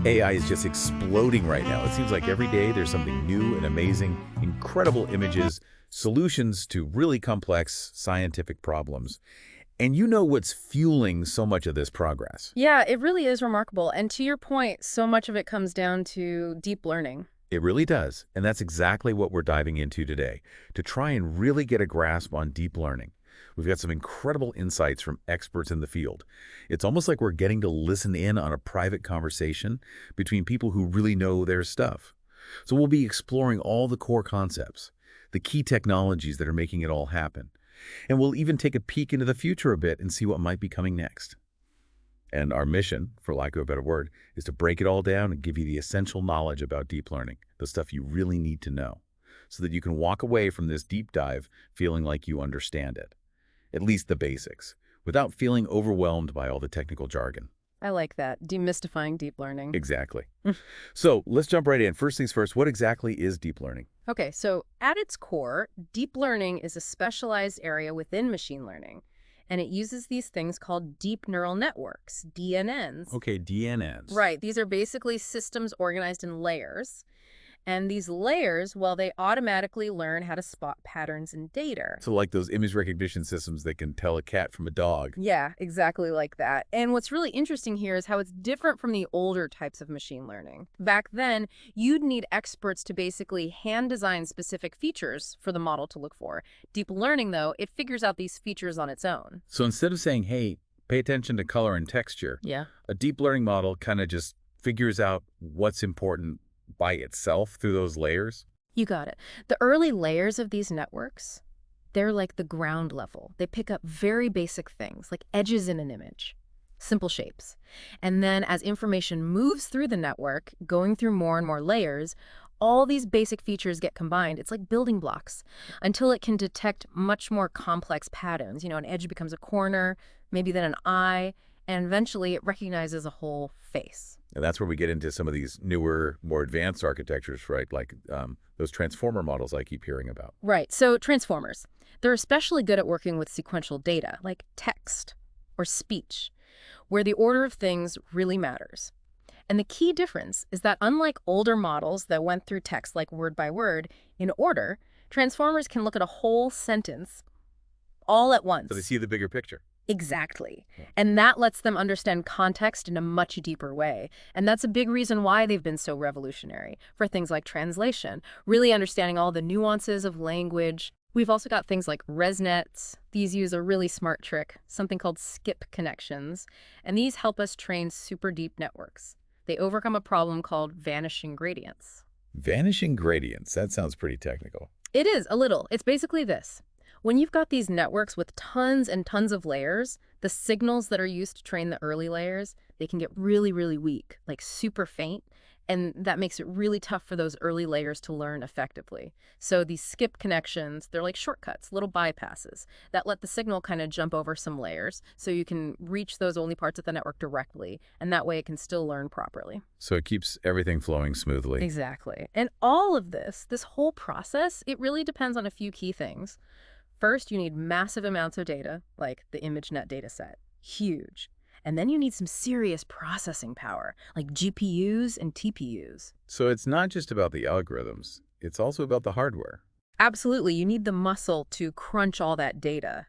AI is just exploding right now. It seems like every day there's something new and amazing, incredible images, solutions to really complex scientific problems. And you know what's fueling so much of this progress? Yeah, it really is remarkable. And to your point, so much of it comes down to deep learning. It really does. And that's exactly what we're diving into today, to try and really get a grasp on deep learning. We've got some incredible insights from experts in the field. It's almost like we're getting to listen in on a private conversation between people who really know their stuff. So we'll be exploring all the core concepts, the key technologies that are making it all happen. And we'll even take a peek into the future a bit and see what might be coming next. And our mission, for lack of a better word, is to break it all down and give you the essential knowledge about deep learning, the stuff you really need to know, so that you can walk away from this deep dive feeling like you understand it, at least the basics, without feeling overwhelmed by all the technical jargon. I like that, demystifying deep learning. Exactly. So let's jump right in. First things first, what exactly is deep learning? Okay, so at its core, deep learning is a specialized area within machine learning. And it uses these things called deep neural networks, DNNs. Okay, DNNs. Right, these are basically systems organized in layers. And these layers, well, they automatically learn how to spot patterns in data. So like those image recognition systems that can tell a cat from a dog. Yeah, exactly like that. And what's really interesting here is how it's different from the older types of machine learning. Back then, you'd need experts to basically hand design specific features for the model to look for. Deep learning, though, it figures out these features on its own. So instead of saying, hey, pay attention to color and texture, Yeah. a deep learning model kind of just figures out what's important by itself through those layers? You got it. The early layers of these networks, they're like the ground level. They pick up very basic things like edges in an image, simple shapes. And then as information moves through the network, going through more and more layers, all these basic features get combined. It's like building blocks until it can detect much more complex patterns. You know, an edge becomes a corner, maybe then an eye, and eventually it recognizes a whole face. And that's where we get into some of these newer, more advanced architectures, right? Like those transformer models I keep hearing about. Right. So transformers, they're especially good at working with sequential data, like text or speech, where the order of things really matters. And the key difference is that unlike older models that went through text like word by word in order, transformers can look at a whole sentence all at once. So they see the bigger picture. Exactly. And that lets them understand context in a much deeper way. And that's a big reason why they've been so revolutionary for things like translation, really understanding all the nuances of language. We've also got things like ResNets. These use a really smart trick, something called skip connections. And these help us train super deep networks. They overcome a problem called vanishing gradients. Vanishing gradients. That sounds pretty technical. It is, a little. It's basically this. When you've got these networks with tons and tons of layers, the signals that are used to train the early layers, they can get really, really weak, like super faint, and that makes it really tough for those early layers to learn effectively. So these skip connections, they're like shortcuts, little bypasses, that let the signal kind of jump over some layers so you can reach those only parts of the network directly, and that way it can still learn properly. So it keeps everything flowing smoothly. Exactly. And all of this whole process, it really depends on a few key things. First, you need massive amounts of data, like the ImageNet dataset. Huge. And then you need some serious processing power, like GPUs and TPUs. So it's not just about the algorithms. It's also about the hardware. Absolutely. You need the muscle to crunch all that data.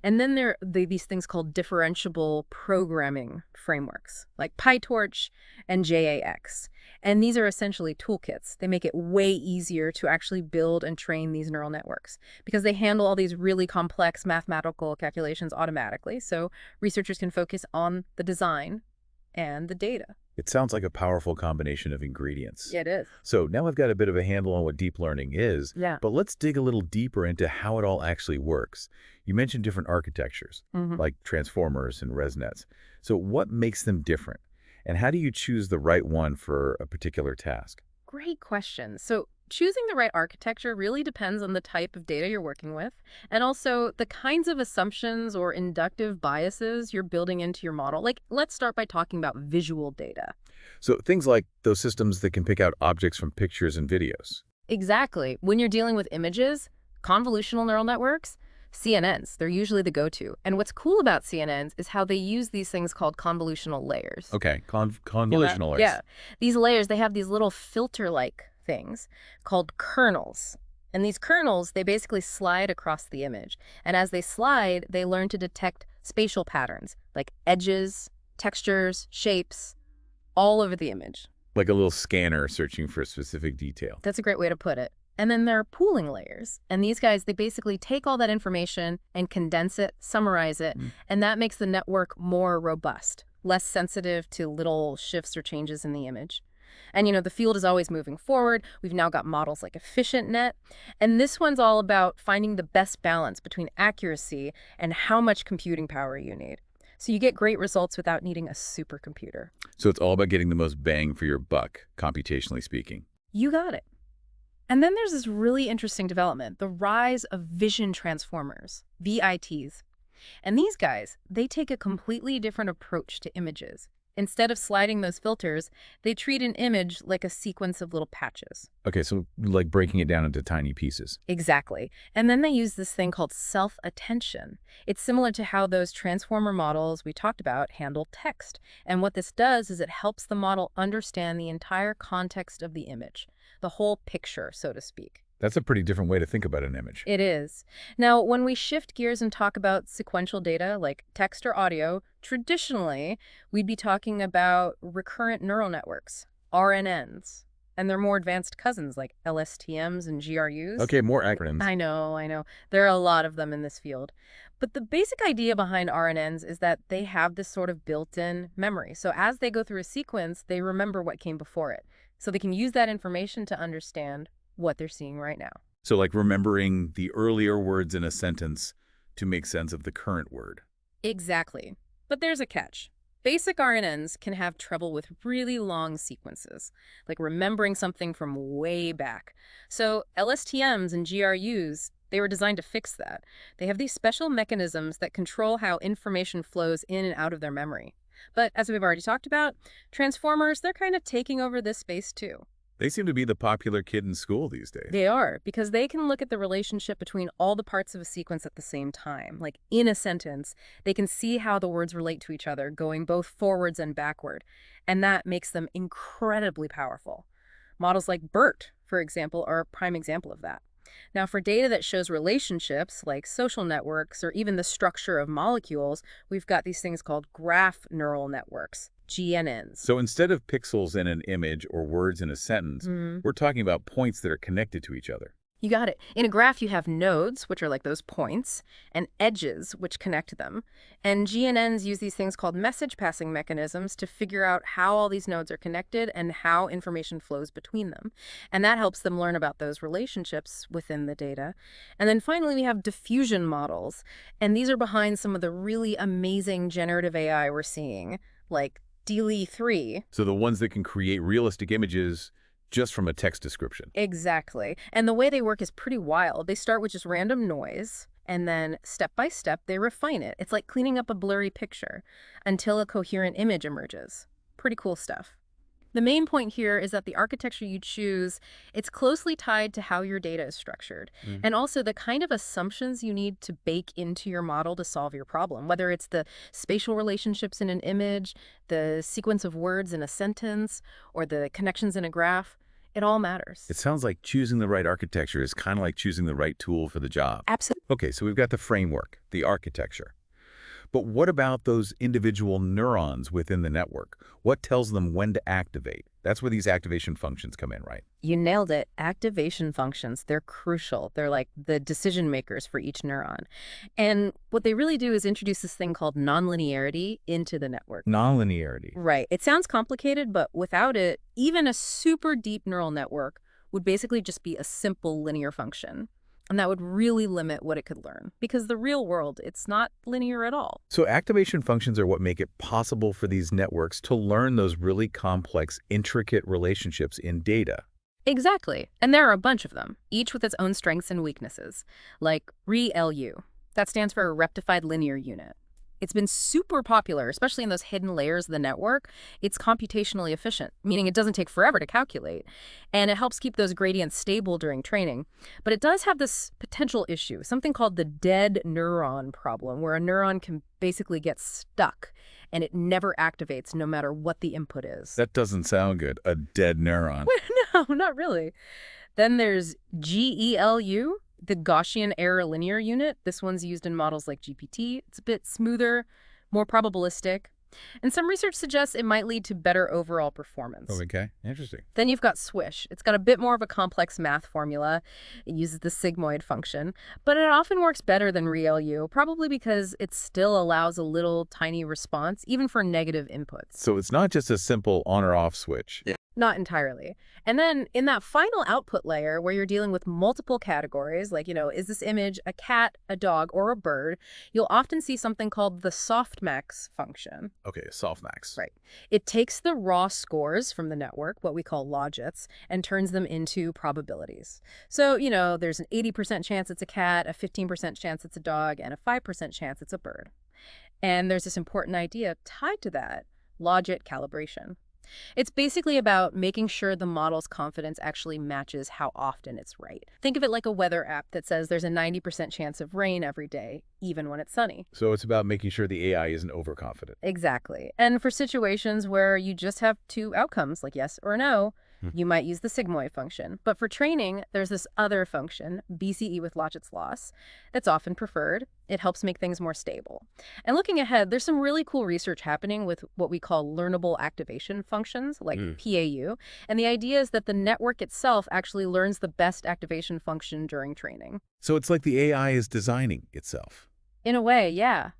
And then there are these things called differentiable programming frameworks, like PyTorch and JAX. And these are essentially toolkits. They make it way easier to actually build and train these neural networks because they handle all these really complex mathematical calculations automatically. So researchers can focus on the design and the data. It sounds like a powerful combination of ingredients. It is. So now I've got a bit of a handle on what deep learning is, Yeah. but let's dig a little deeper into how it all actually works. You mentioned different architectures, like transformers and ResNets. So what makes them different? And how do you choose the right one for a particular task? Great question. So choosing the right architecture really depends on the type of data you're working with and also the kinds of assumptions or inductive biases you're building into your model. Like, let's start by talking about visual data. So things like those systems that can pick out objects from pictures and videos. Exactly. When you're dealing with images, convolutional neural networks, CNNs, they're usually the go-to. And what's cool about CNNs is how they use these things called convolutional layers. Okay, Feel that? convolutional layers. Yeah. These layers, they have these little filter-like things called kernels. And these kernels, they basically slide across the image. And as they slide, they learn to detect spatial patterns, like edges, textures, shapes, all over the image. Like a little scanner searching for a specific detail. That's a great way to put it. And then there are pooling layers. And these guys, they basically take all that information and condense it, summarize it, and that makes the network more robust, less sensitive to little shifts or changes in the image. And the field is always moving forward. We've now got models like EfficientNet. And this one's all about finding the best balance between accuracy and how much computing power you need. So you get great results without needing a supercomputer. So it's all about getting the most bang for your buck, computationally speaking. You got it. And then there's this really interesting development, the rise of vision transformers, VITs. And these guys, they take a completely different approach to images. Instead of sliding those filters, they treat an image like a sequence of little patches. Okay, so like breaking it down into tiny pieces. Exactly. And then they use this thing called self-attention. It's similar to how those transformer models we talked about handle text. And what this does is it helps the model understand the entire context of the image, the whole picture, so to speak. That's a pretty different way to think about an image. It is. Now, when we shift gears and talk about sequential data like text or audio, traditionally, we'd be talking about recurrent neural networks, RNNs, and their more advanced cousins like LSTMs and GRUs. Okay, more acronyms. I know. There are a lot of them in this field. But the basic idea behind RNNs is that they have this sort of built-in memory. So as they go through a sequence, they remember what came before it. So they can use that information to understand what they're seeing right now. So like remembering the earlier words in a sentence to make sense of the current word. Exactly. But there's a catch. Basic RNNs can have trouble with really long sequences, like remembering something from way back. So LSTMs and GRUs, they were designed to fix that. They have these special mechanisms that control how information flows in and out of their memory. But as we've already talked about, transformers, they're kind of taking over this space too. They seem to be the popular kid in school these days. They are, because they can look at the relationship between all the parts of a sequence at the same time. Like in a sentence, they can see how the words relate to each other, going both forwards and backward. And that makes them incredibly powerful. Models like BERT, for example, are a prime example of that. Now, for data that shows relationships, like social networks or even the structure of molecules, we've got these things called graph neural networks, GNNs. So instead of pixels in an image or words in a sentence, we're talking about points that are connected to each other. You got it. In a graph, you have nodes, which are like those points, and edges, which connect them. And GNNs use these things called message passing mechanisms to figure out how all these nodes are connected and how information flows between them. And that helps them learn about those relationships within the data. And then finally, we have diffusion models. And these are behind some of the really amazing generative AI we're seeing, like DALL-E 3. So the ones that can create realistic images just from a text description. Exactly. And the way they work is pretty wild. They start with just random noise, and then step by step, they refine it. It's like cleaning up a blurry picture until a coherent image emerges. Pretty cool stuff. The main point here is that the architecture you choose, it's closely tied to how your data is structured, and also the kind of assumptions you need to bake into your model to solve your problem, whether it's the spatial relationships in an image, the sequence of words in a sentence, or the connections in a graph. It all matters. It sounds like choosing the right architecture is kind of like choosing the right tool for the job. Absolutely. Okay, so we've got the framework, the architecture. But what about those individual neurons within the network? What tells them when to activate? That's where these activation functions come in, right? You nailed it. Activation functions, they're crucial. They're like the decision makers for each neuron. And what they really do is introduce this thing called non-linearity into the network. Non-linearity. Right. It sounds complicated, but without it, even a super deep neural network would basically just be a simple linear function. And that would really limit what it could learn. Because the real world, it's not linear at all. So activation functions are what make it possible for these networks to learn those really complex, intricate relationships in data. Exactly. And there are a bunch of them, each with its own strengths and weaknesses. Like ReLU. That stands for Rectified Linear Unit. It's been super popular, especially in those hidden layers of the network. It's computationally efficient, meaning it doesn't take forever to calculate, and it helps keep those gradients stable during training. But it does have this potential issue, something called the dead neuron problem, where a neuron can basically get stuck and it never activates no matter what the input is. That doesn't sound good. A dead neuron. No, not really. Then there's GELU, the Gaussian error linear unit. This one's used in models like GPT. It's a bit smoother, more probabilistic. And some research suggests it might lead to better overall performance. Oh, okay. Interesting. Then you've got Swish. It's got a bit more of a complex math formula. It uses the sigmoid function, but it often works better than ReLU, probably because it still allows a little tiny response, even for negative inputs. So it's not just a simple on or off switch. Not entirely. And then in that final output layer where you're dealing with multiple categories, like, is this image a cat, a dog, or a bird, you'll often see something called the softmax function. Okay, softmax. Right. It takes the raw scores from the network, what we call logits, and turns them into probabilities. So, there's an 80% chance it's a cat, a 15% chance it's a dog, and a 5% chance it's a bird. And there's this important idea tied to that, logit calibration. It's basically about making sure the model's confidence actually matches how often it's right. Think of it like a weather app that says there's a 90% chance of rain every day, even when it's sunny. So it's about making sure the AI isn't overconfident. Exactly. And for situations where you just have two outcomes, like yes or no, you might use the sigmoid function. But for training, there's this other function, BCE with logits loss, that's often preferred. It helps make things more stable. And looking ahead, there's some really cool research happening with what we call learnable activation functions, like PAU. And the idea is that the network itself actually learns the best activation function during training. So it's like the AI is designing itself. In a way, yeah.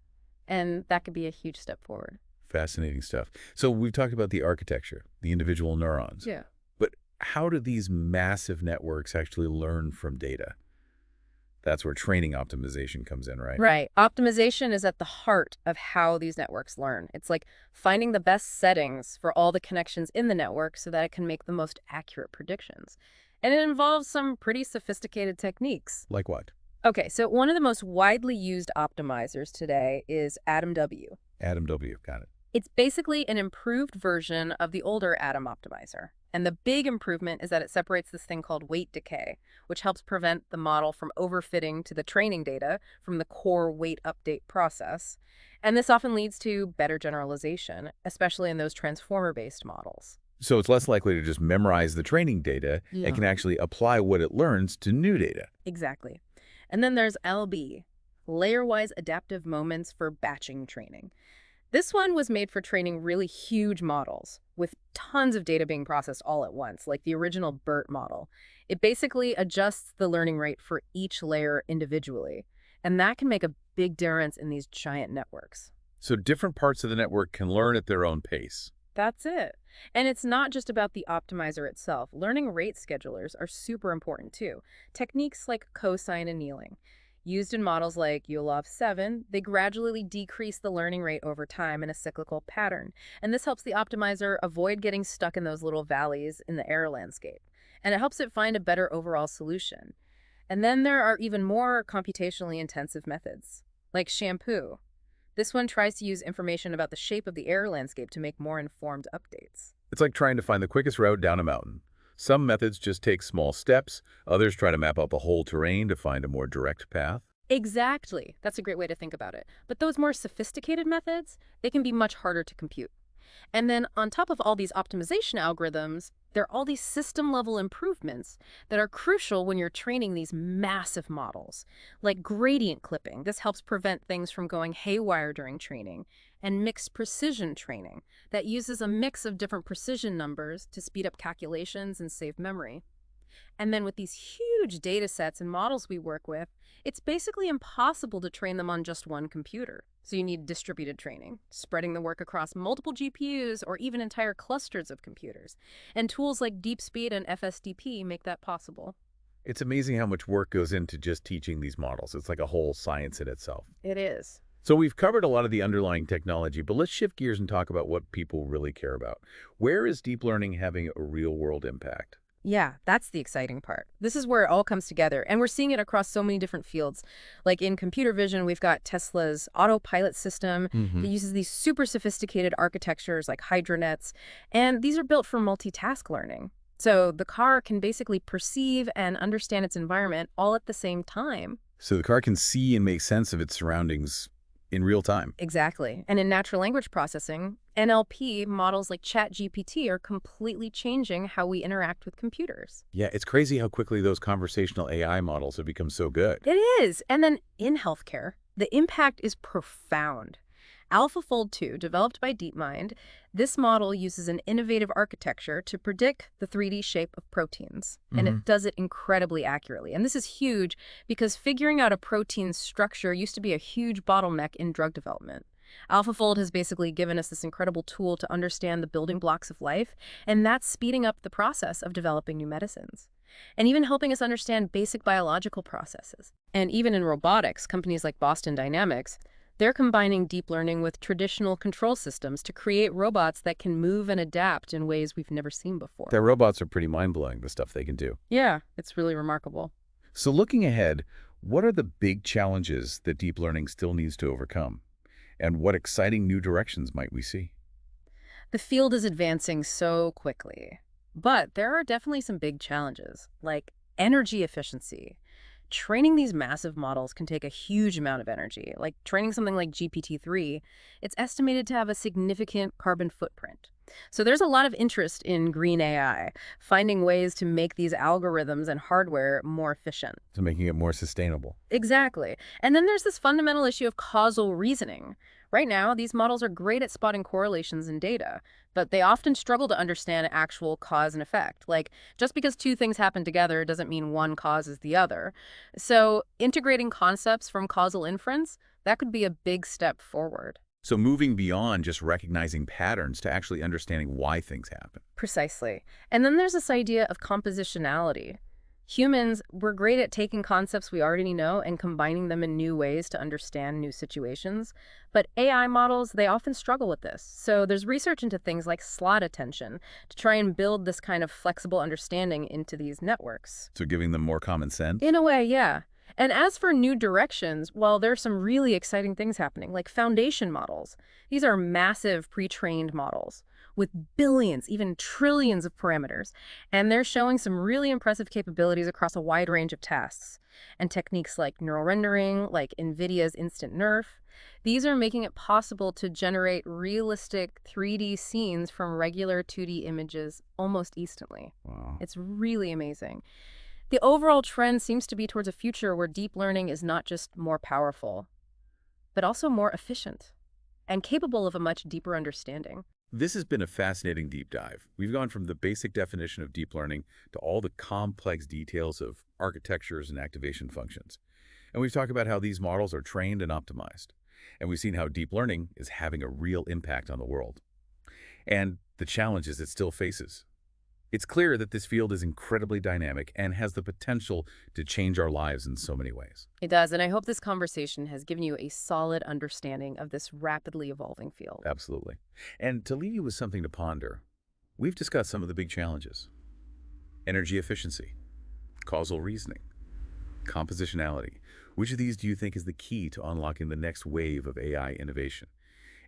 And that could be a huge step forward. Fascinating stuff. So we've talked about the architecture, the individual neurons. Yeah. But how do these massive networks actually learn from data? That's where training optimization comes in, right? Right. Optimization is at the heart of how these networks learn. It's like finding the best settings for all the connections in the network so that it can make the most accurate predictions. And it involves some pretty sophisticated techniques. Like what? Okay, so one of the most widely used optimizers today is AtomW. AtomW, got it. It's basically an improved version of the older Atom optimizer. And the big improvement is that it separates this thing called weight decay, which helps prevent the model from overfitting to the training data from the core weight update process. And this often leads to better generalization, especially in those transformer-based models. So it's less likely to just memorize the training data and can actually apply what it learns to new data. Exactly. And then there's LB, layer-wise adaptive moments for batching training. This one was made for training really huge models with tons of data being processed all at once, like the original BERT model. It basically adjusts the learning rate for each layer individually, and that can make a big difference in these giant networks. So different parts of the network can learn at their own pace. That's it. And it's not just about the optimizer itself. Learning rate schedulers are super important too. Techniques like cosine annealing. Used in models like ULOV 7, they gradually decrease the learning rate over time in a cyclical pattern. And this helps the optimizer avoid getting stuck in those little valleys in the error landscape. And it helps it find a better overall solution. And then there are even more computationally intensive methods, like shampoo. This one tries to use information about the shape of the error landscape to make more informed updates. It's like trying to find the quickest route down a mountain. Some methods just take small steps. Others try to map out the whole terrain to find a more direct path. Exactly. That's a great way to think about it. But those more sophisticated methods, they can be much harder to compute. And then on top of all these optimization algorithms, there are all these system-level improvements that are crucial when you're training these massive models, like gradient clipping. This helps prevent things from going haywire during training, and mixed precision training that uses a mix of different precision numbers to speed up calculations and save memory. And then with these huge data sets and models we work with, it's basically impossible to train them on just one computer. So you need distributed training, spreading the work across multiple GPUs or even entire clusters of computers. And tools like DeepSpeed and FSDP make that possible. It's amazing how much work goes into just teaching these models. It's like a whole science in itself. It is. So we've covered a lot of the underlying technology, but let's shift gears and talk about what people really care about. Where is deep learning having a real-world impact? Yeah, that's the exciting part. This is where it all comes together, and we're seeing it across so many different fields. Like in computer vision, we've got Tesla's autopilot system that Hmm. uses these super sophisticated architectures like hydronets, and these are built for multitask learning. So the car can basically perceive and understand its environment all at the same time. So the car can see and make sense of its surroundings in real time. Exactly. And in natural language processing, NLP models like ChatGPT are completely changing how we interact with computers. Yeah, it's crazy how quickly those conversational AI models have become so good. It is. And then in healthcare, the impact is profound. AlphaFold 2, developed by DeepMind, this model uses an innovative architecture to predict the 3D shape of proteins, and Hmm. it does it incredibly accurately. And this is huge because figuring out a protein's structure used to be a huge bottleneck in drug development. AlphaFold has basically given us this incredible tool to understand the building blocks of life, and that's speeding up the process of developing new medicines and even helping us understand basic biological processes. And even in robotics, companies like Boston Dynamics, they're combining deep learning with traditional control systems to create robots that can move and adapt in ways we've never seen before. Their robots are pretty mind-blowing, the stuff they can do. Yeah, it's really remarkable. So looking ahead, what are the big challenges that deep learning still needs to overcome? And what exciting new directions might we see? The field is advancing so quickly, but there are definitely some big challenges, like energy efficiency. Training these massive models can take a huge amount of energy. Like training something like GPT-3, it's estimated to have a significant carbon footprint. So there's a lot of interest in green AI, finding ways to make these algorithms and hardware more efficient. To making it more sustainable. Exactly. And then there's this fundamental issue of causal reasoning. Right now, these models are great at spotting correlations in data, but they often struggle to understand actual cause and effect. Like, just because two things happen together doesn't mean one causes the other. So, integrating concepts from causal inference, that could be a big step forward. So moving beyond just recognizing patterns to actually understanding why things happen. Precisely. And then there's this idea of compositionality. Humans, we're great at taking concepts we already know and combining them in new ways to understand new situations. But AI models, they often struggle with this. So there's research into things like slot attention to try and build this kind of flexible understanding into these networks. So giving them more common sense. In a way, yeah. And as for new directions, well, there's some really exciting things happening, like foundation models. These are massive pre-trained models with billions, even trillions of parameters. And they're showing some really impressive capabilities across a wide range of tasks. And techniques like neural rendering, like NVIDIA's Instant Nerf, these are making it possible to generate realistic 3D scenes from regular 2D images almost instantly. Wow. It's really amazing. The overall trend seems to be towards a future where deep learning is not just more powerful, but also more efficient and capable of a much deeper understanding. This has been a fascinating deep dive. We've gone from the basic definition of deep learning to all the complex details of architectures and activation functions. And we've talked about how these models are trained and optimized. And we've seen how deep learning is having a real impact on the world and the challenges it still faces. It's clear that this field is incredibly dynamic and has the potential to change our lives in so many ways. It does, and I hope this conversation has given you a solid understanding of this rapidly evolving field. Absolutely. And to leave you with something to ponder, we've discussed some of the big challenges: energy efficiency, causal reasoning, compositionality. Which of these do you think is the key to unlocking the next wave of AI innovation?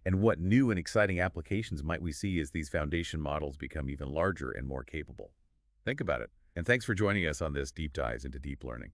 And what new and exciting applications might we see as these foundation models become even larger and more capable? Think about it. And thanks for joining us on this deep dive into deep learning.